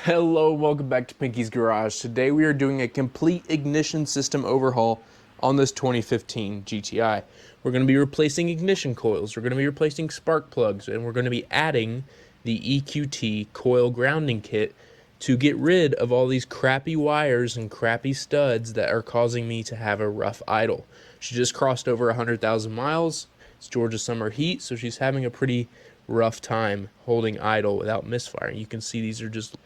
Hello, welcome back to Pinky's Garage. Today we are doing a complete ignition system overhaul on this 2015 GTI. We're going to be replacing ignition coils, we're going to be replacing spark plugs, and we're going to be adding the EQT Coil Grounding Kit to get rid of all these crappy wires and crappy studs that are causing me to have a rough idle. She just crossed over 100,000 miles. It's Georgia summer heat, so she's having a pretty rough time holding idle without misfiring. You can see these are just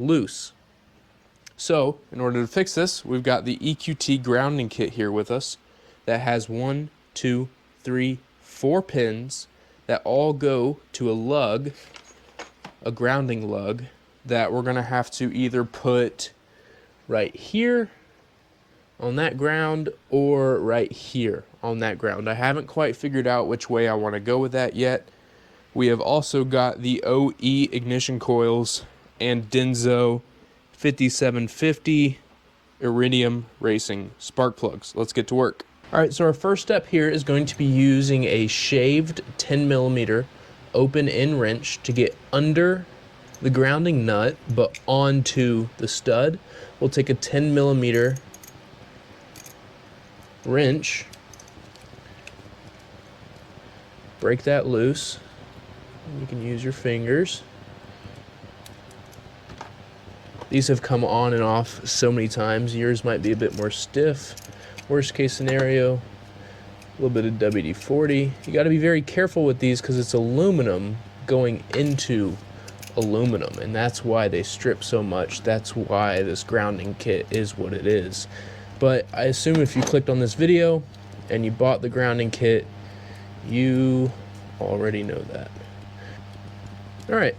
loose. So in order to fix this, we've got the EQT grounding kit here with us that has 1, 2, 3, 4 pins that all go to a lug, a grounding lug, that we're going to have to either put right here on that ground or right here on that ground. I haven't quite figured out which way I want to go with that yet. We have also got the OE ignition coils and DENSO 5750 Iridium Racing spark plugs. Let's get to work. Alright, so our first step here is going to be using a shaved 10mm open end wrench to get under the grounding nut but onto the stud. We'll take a 10mm wrench, break that loose. You can use your fingers. These have come on and off so many times. Yours might be a bit more stiff. Worst case scenario, a little bit of WD-40. You got to be very careful with these because it's aluminum going into aluminum, and that's why they strip so much. That's why this grounding kit is what it is. But I assume if you clicked on this video and you bought the grounding kit, you already know that. All right.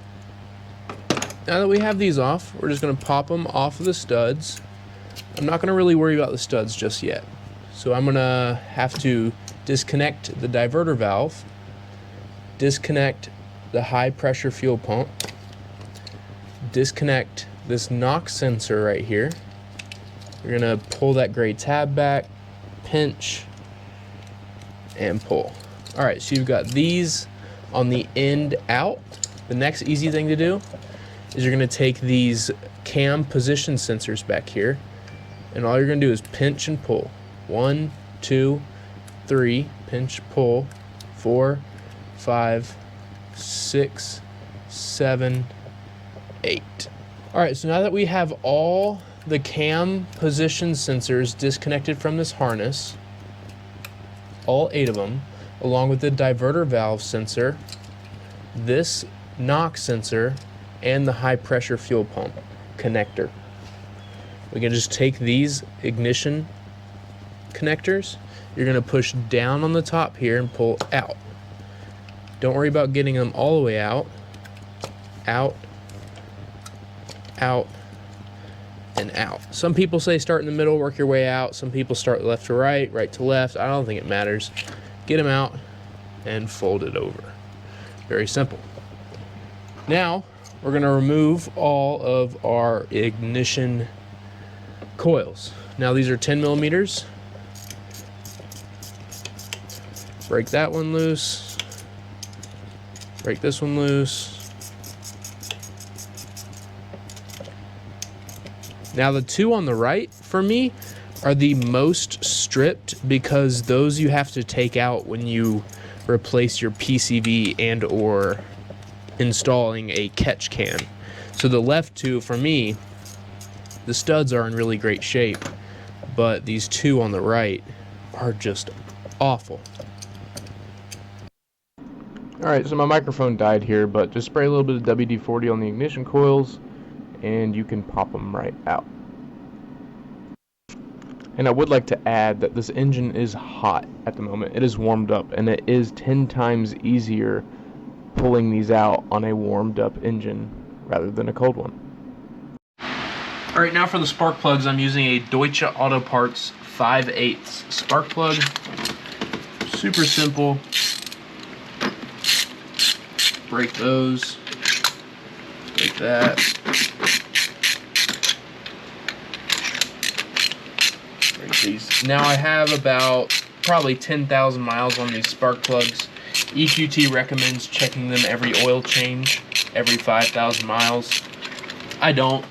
Now that we have these off, we're just going to pop them off of the studs. I'm not going to really worry about the studs just yet. So I'm going to have to disconnect the diverter valve, disconnect the high pressure fuel pump, disconnect this NOx sensor right here. You're going to pull that gray tab back, pinch, and pull. All right, so you've got these on the end out. The next easy thing to do is you're going to take these cam position sensors back here, and all you're going to do is pinch and pull. 1, 2, 3, pinch, pull, 4, 5, 6, 7, 8. All right, so now that we have all the cam position sensors disconnected from this harness, all 8 of them, along with the diverter valve sensor, this NOx sensor, and the high pressure fuel pump connector, we can just take these ignition connectors. You're going to push down on the top here and pull out. Don't worry about getting them all the way out, out, out, and out. Some people say start in the middle, work your way out. Some people start left to right, right to left. I don't think it matters. Get them out and fold it over. Very simple. Now we're going to remove all of our ignition coils. Now these are 10mm. Break that one loose. Break this one loose. Now the two on the right for me are the most stripped because those you have to take out when you replace your PCV and or installing a catch can. So the left two, for me, the studs are in really great shape, but these two on the right are just awful. Alright, so my microphone died here, but just spray a little bit of WD-40 on the ignition coils and you can pop them right out. And I would like to add that this engine is hot at the moment. It is warmed up, and it is 10 times easier pulling these out on a warmed up engine rather than a cold one. Alright, now for the spark plugs, I'm using a Deutsche Auto Parts 5/8 spark plug. Super simple. Break those. Break that. Break these. Now I have about probably 10,000 miles on these spark plugs. EQT recommends checking them every oil change, every 5,000 miles. I don't.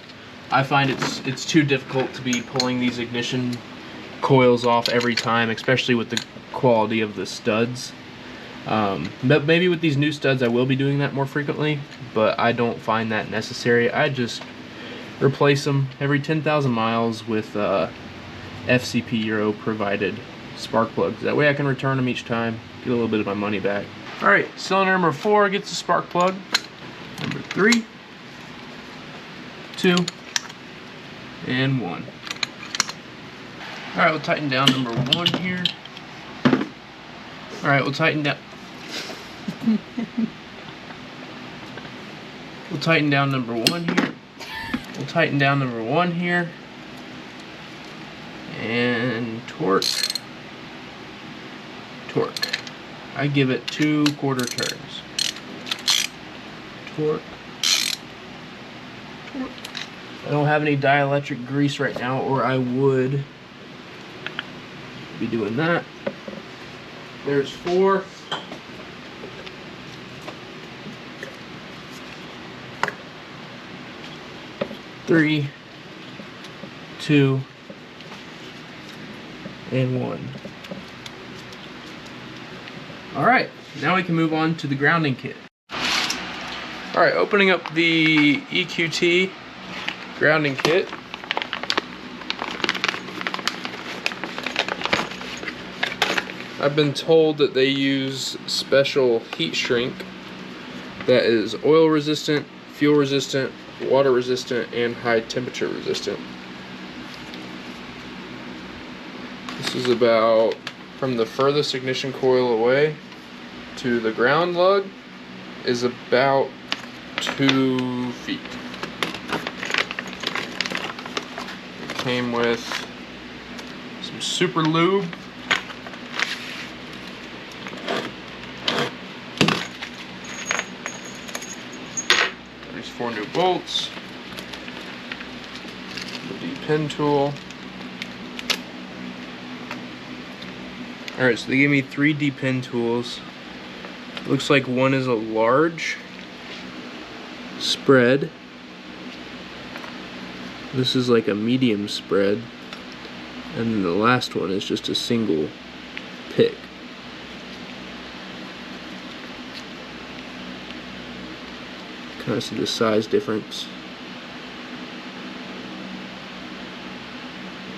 I find it's too difficult to be pulling these ignition coils off every time, especially with the quality of the studs. But maybe with these new studs I will be doing that more frequently, but I don't find that necessary. I just replace them every 10,000 miles with FCP Euro provided spark plugs. That way I can return them each time, get a little bit of my money back. Alright, cylinder number 4 gets a spark plug. Number 3, 2, and 1. Alright, we'll tighten down number 1 here. Alright, we'll tighten down. We'll tighten down number 1 here. We'll tighten down number 1 here. And torque. Torque. I give it 2 quarter turns. Torque. Torque. I don't have any dielectric grease right now, or I would be doing that. There's 4. Three, 2, and 1. Alright, now we can move on to the grounding kit. Alright, opening up the EQT grounding kit. I've been told that they use special heat shrink that is oil resistant, fuel resistant, water resistant, and high temperature resistant. This is about from the furthest ignition coil away to the ground lug is about 2 feet. It came with some super lube, there's 4 new bolts, the D-pin tool. Alright, so they gave me 3 D-pin tools. Looks like one is a large spread. This is like a medium spread. And then the last one is just a single pick. Kind of see the size difference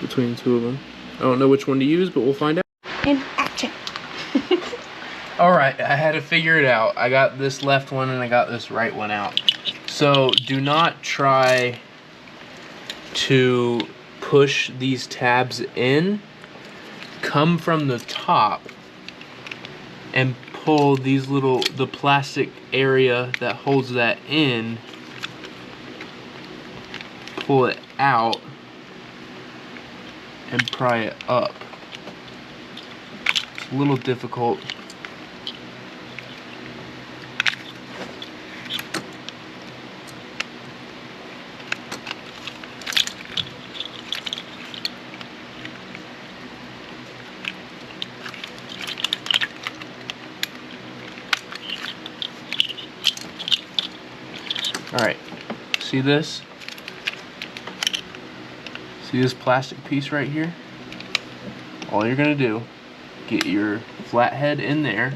between the 2 of them. I don't know which one to use, but we'll find out. In action. Alright, I had to figure it out. I got this left one and I got this right one out. So do not try to push these tabs in. Come from the top and pull these the plastic area that holds that in, pull it out and pry it up. It's a little difficult. Alright, see this? See this plastic piece right here? All you're gonna do, get your flathead in there,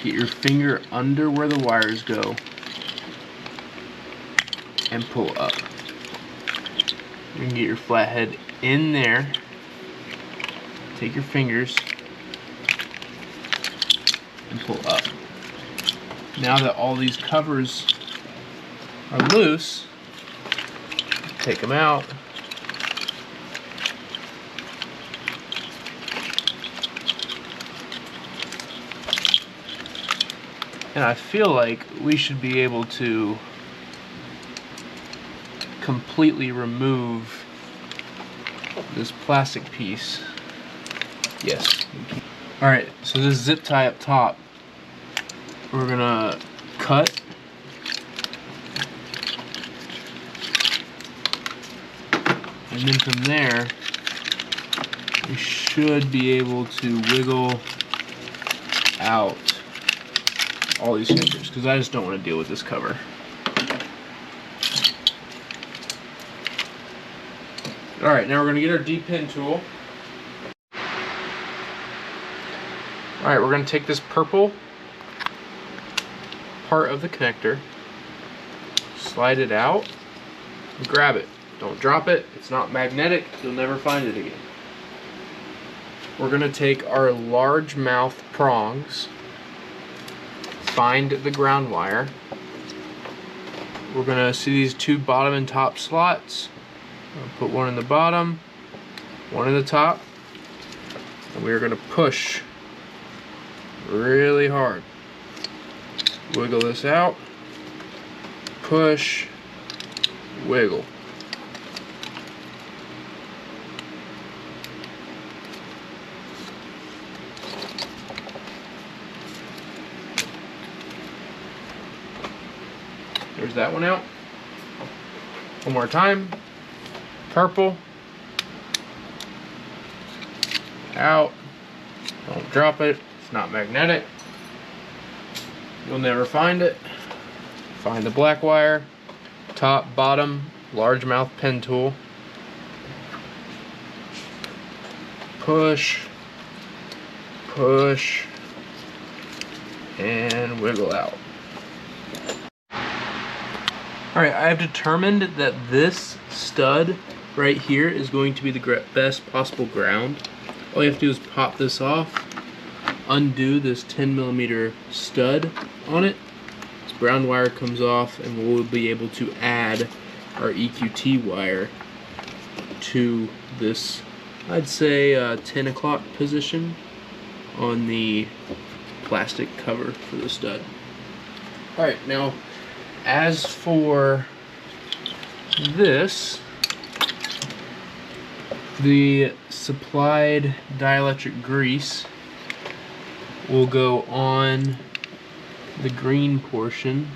get your finger under where the wires go, and pull up. You can get your flathead in there, take your fingers, and pull up. Now that all these covers are loose, take them out. And I feel like we should be able to completely remove this plastic piece. Yes. Alright, so this zip tie up top, we're gonna cut. And then from there, we should be able to wiggle out all these fingers, because I just don't want to deal with this cover. Alright, now we're going to get our D-pin tool. Alright, we're going to take this purple part of the connector, slide it out, and grab it. Don't drop it, it's not magnetic, you'll never find it again. We're going to take our large mouth prongs, find the ground wire. We're going to see these two bottom and top slots. I'll put one in the bottom, one in the top, and we're going to push really hard. Wiggle this out, push, wiggle. There's that one out. One more time. Purple. Out. Don't drop it. It's not magnetic. You'll never find it. Find the black wire. Top, bottom, largemouth pen tool. Push. Push. And wiggle out. Alright, I have determined that this stud right here is going to be the best possible ground. All you have to do is pop this off, undo this 10mm stud on it. This brown wire comes off, and we'll be able to add our EQT wire to this, I'd say 10 o'clock position on the plastic cover for the stud. Alright, now as for this, the supplied dielectric grease will go on the green portion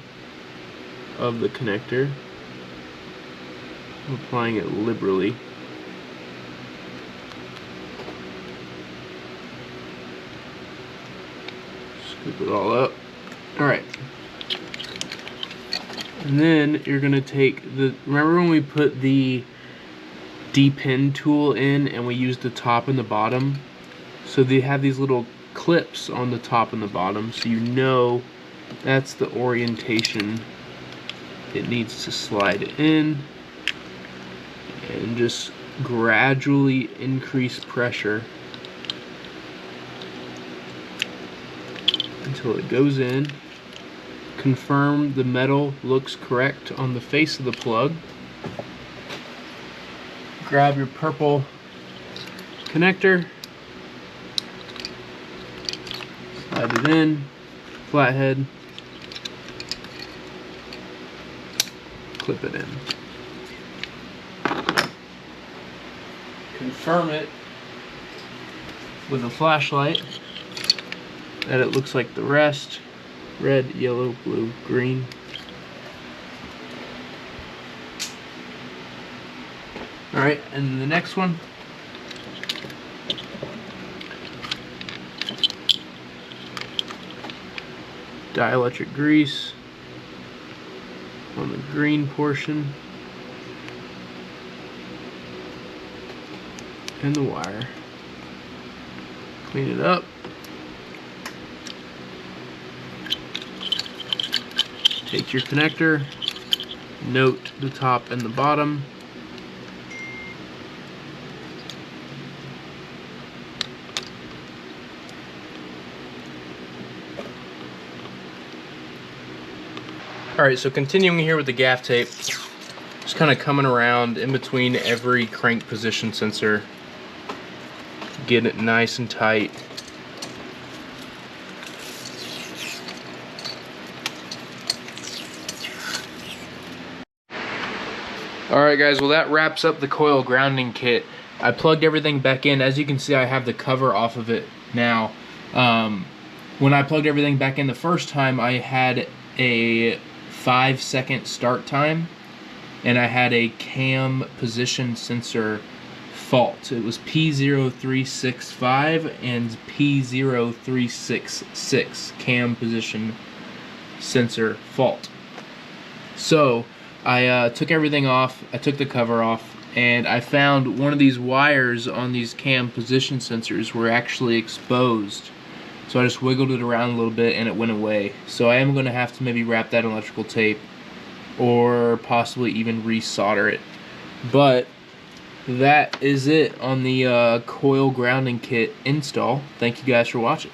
of the connector. I'm applying it liberally. Scoop it all up. Alright. And then you're going to take the, remember when we put the D-pin tool in and we used the top and the bottom? So they have these little clips on the top and the bottom, so you know that's the orientation it needs to slide in, and just gradually increase pressure until it goes in. Confirm the metal looks correct on the face of the plug. Grab your purple connector, slide it in, flathead, clip it in. Confirm it with a flashlight that it looks like the rest. Red, yellow, blue, green. Alright, and the next one. Dielectric grease on the green portion. And the wire. Clean it up. Take your connector, note the top and the bottom. Alright, so continuing here with the gaff tape, just kind of coming around in between every crank position sensor, getting it nice and tight. Alright guys, well that wraps up the coil grounding kit. I plugged everything back in. As you can see, I have the cover off of it now. When I plugged everything back in the first time, I had a 5-second start time, and I had a cam position sensor fault. It was P0365 and P0366 cam position sensor fault. So I took everything off, I took the cover off, and I found one of these wires on these cam position sensors were actually exposed. So I just wiggled it around a little bit and it went away. So I am going to have to maybe wrap that in electrical tape or possibly even resolder it. But that is it on the coil grounding kit install. Thank you guys for watching.